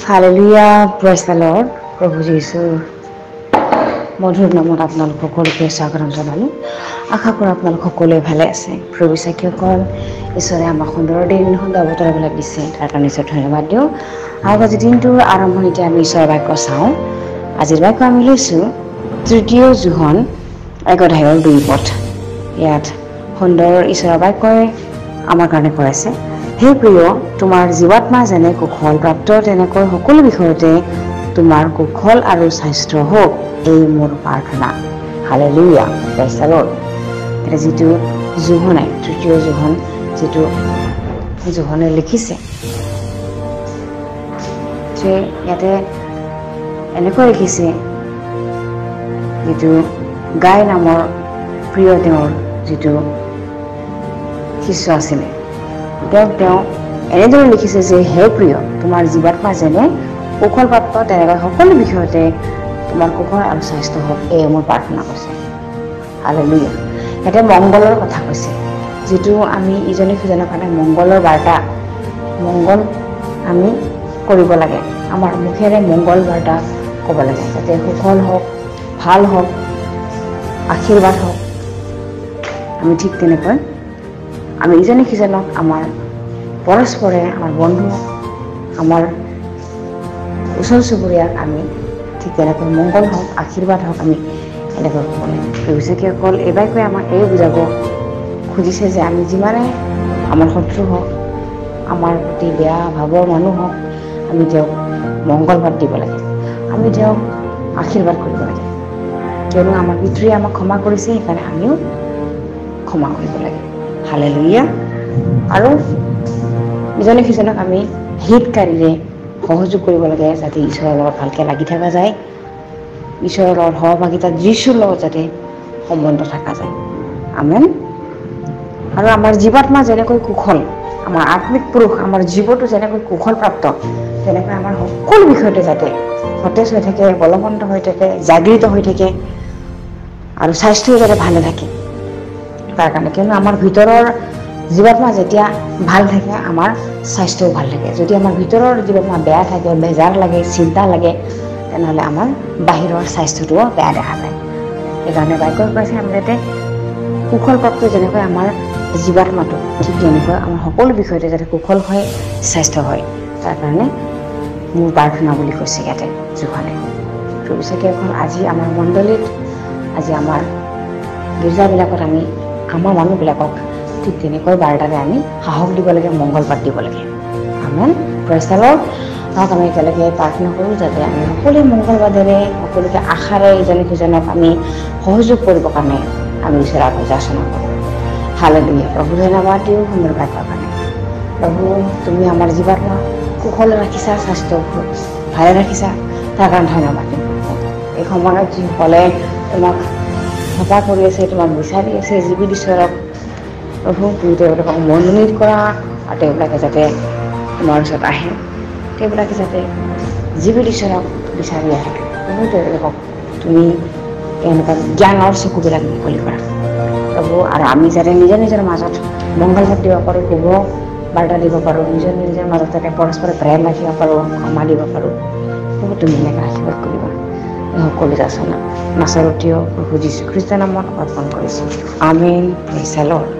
Hallelujah, praise the lord. প্ৰভু যীশুৰ মধুৰ নামত আপোনালোক সকলোকে স্বাগতম জনালোঁ। আশা কৰোঁ আপোনালোক সকলোৱে ভালে আছে। প্ৰভু চাকিসকল, ঈশ্বৰে আমাক সুন্দৰ দিন সুন্দৰ বতৰবিলাক দিছে, তাৰ কাৰণে ঈশ্বৰ ধন্যবাদ দিওঁ। আৰু আজি দিনটোৰ আৰম্ভণিতে আমি ঈশ্বৰৰ বাক্য চাওঁ। আজিৰ বাক্য আমি লৈছোঁ ৩ যোহন ১:২ ইয়াত সুন্দৰ ঈশ্বৰৰ বাক্যই আমাৰ কাৰণে কৈ আছে, হে প্ৰিয়, তোমাৰ জীৱাত্মা যেনে কুশল প্ৰাপ্ত তেনেকৈ সকলো বিষয়তে তোমাৰ কুশল আৰু স্বাস্থ্য হওক, এই মোৰ প্ৰাৰ্থনা। Hallelujah, praise the lord. এতিয়া যিটো যোহনে ৩ যোহন যিটো যোহনে লিখিছে, যে ইয়াতে এনেকৈ লিখিছে, যিটো গাই নামৰ প্ৰিয় তেওঁৰ যিটো শিষ্য আছিলে, তেওঁ এনেদৰে লিখিছে যে, হে প্ৰিয়, তোমাৰ জীৱাত্মা যেনে কুশলপ্ৰাপ্ত তেনেকৈ সকলো বিষয়তে তোমাৰ কুশল আৰু স্বাস্থ্য হওক, এই মোৰ প্ৰাৰ্থনা কৈছে। হালেলুয়া। ইয়াতে মংগলৰ কথা কৈছে, যিটো আমি ইজনে সিজনৰ কাৰণে মংগলৰ বাৰ্তা, মংগল আমি কৰিব লাগে। আমাৰ মুখেৰে মংগল বাৰ্তা ক'ব লাগে, যাতে কুশল হওক, ভাল হওক, আশীৰ্বাদ হওক। আমি ঠিক তেনেকৈ আমি ইজনে সিজনক, আমাৰ পৰস্পৰে, আমাৰ বন্ধু, আমাৰ ওচৰ চুবুৰীয়াক আমি ঠিক তেনেকৈ মংগল হওক, আশীৰ্বাদ হওক, আমি এনেকৈ ক'ব লাগে। অকল এইবাৰকৈ আমাক এই বুজাব খুজিছে যে, আমি যিমানে আমাৰ শত্ৰু হওক, আমাৰ প্ৰতি বেয়া ভাৱৰ মানুহ হওক, আমি তেওঁক মংগলবাদ দিব লাগে, আমি তেওঁক আশীৰ্বাদ কৰিব লাগে। কিয়নো আমাৰ পিতৃয়ে আমাক ক্ষমা কৰিছে, সেইকাৰণে আমিও ক্ষমা কৰিব লাগে। হালেলুয়া। আৰু ইজনে সিজনক আমি হিতকাৰীৰে সহযোগ কৰিব লাগে, যাতে ঈশ্বৰৰ লগত ভালকৈ লাগি থকা যায়, ঈশ্বৰৰ লগত সহভাগিতা, যীশুৰ লগত যাতে সম্বন্ধ থকা যায়। আমেন। আৰু আমাৰ জীৱাত্মা যেনেকৈ কুশল, আমাৰ আত্মিক পুৰুষ, আমাৰ জীৱটো যেনেকৈ কুশলপ্ৰাপ্ত, তেনেকৈ আমাৰ সকলো বিষয়তে যাতে সতেজ হৈ থাকে, বলৱন্ত হৈ থাকে, জাগৃত হৈ থাকে, আৰু স্বাস্থ্যও যাতে ভালে থাকে, তাৰ কাৰণে। কিয়নো আমাৰ ভিতৰৰ জীৱাত্মা যেতিয়া ভাল থাকে, আমাৰ স্বাস্থ্যও ভাল থাকে। যদি আমাৰ ভিতৰৰ জীৱাত্মা বেয়া থাকে, বেজাৰ লাগে, চিন্তা লাগে, তেনেহ'লে আমাৰ বাহিৰৰ স্বাস্থ্যটোও বেয়া দেখা যায়। সেইকাৰণে বাক্যই কৈছে, আমি যাতে কুশলপ্ৰাপ্ত যেনেকৈ আমাৰ জীৱাত্মাটো, ঠিক তেনেকৈ আমাৰ সকলো বিষয়তে যাতে কুশল হয়, স্বাস্থ্য হয়, তাৰ কাৰণে মোৰ প্ৰাৰ্থনা বুলি কৈছে ইয়াতে যোহনে। প্ৰভু চাকিসকল, আজি আমাৰ মণ্ডলীত, আজি আমাৰ গীৰ্জাবিলাকত আমি আমাৰ মানুহবিলাকক ঠিক তেনেকৈ বাৰ্তাৰে আমি সাহস দিব লাগে, মংগলবাদ দিব লাগে। আমেন। Praise the lord. তাক আমি একেলগে প্ৰাৰ্থনা কৰোঁ, যাতে আমি সকলোৱে মংগলবাদেৰে, সকলোকে আশাৰে ইজনে সিজনক আমি সহযোগ কৰিবৰ কাৰণে আমি ঈশ্বৰৰ আগত যাচনা কৰোঁ। হালেলুয়া। প্ৰভু ধন্যবাদ দিওঁ সুন্দৰ বাক্যৰ কাৰণে। প্ৰভু, তুমি আমাৰ জীৱাত্মা কুশলে ৰাখিছা, স্বাস্থ্য ভালে ৰাখিছা, তাৰ কাৰণে ধন্যবাদ দিওঁ। এই সময়ত যিসকলে তোমাক হেঁপাহ কৰি আছে, তোমাক বিচাৰি আছে, জীৱিত ঈশ্বৰক, প্ৰভু তুমি তেওঁলোকক মনোনীত কৰা, আৰু তেওঁবিলাকে যাতে তোমাৰ ওচৰত আহে, তেওঁবিলাকে যাতে জীৱিত ঈশ্বৰক বিচাৰি আহে। প্ৰভু, তেওঁলোকক তুমি তেওঁলোকৰ জ্ঞানৰ চকুবিলাক মুকলি কৰা প্ৰভু, আৰু আমি যাতে নিজৰ নিজৰ মাজত মংগলবাদ দিব পাৰোঁ, শুভ বাৰ্তা দিব পাৰোঁ, নিজৰ নিজৰ মাজত যাতে পৰস্পৰ প্ৰেম ৰাখিব পাৰোঁ, ক্ষমা দিব পাৰোঁ। প্ৰভু, তুমি এনেকৈ আশীৰ্বাদ কৰিবা। এই সকলো যাচনা নাচৰতীয় প্ৰভু যীশু খ্ৰীষ্টৰ নামত অৰ্পণ কৰিছোঁ। আমেন। Praise the lord.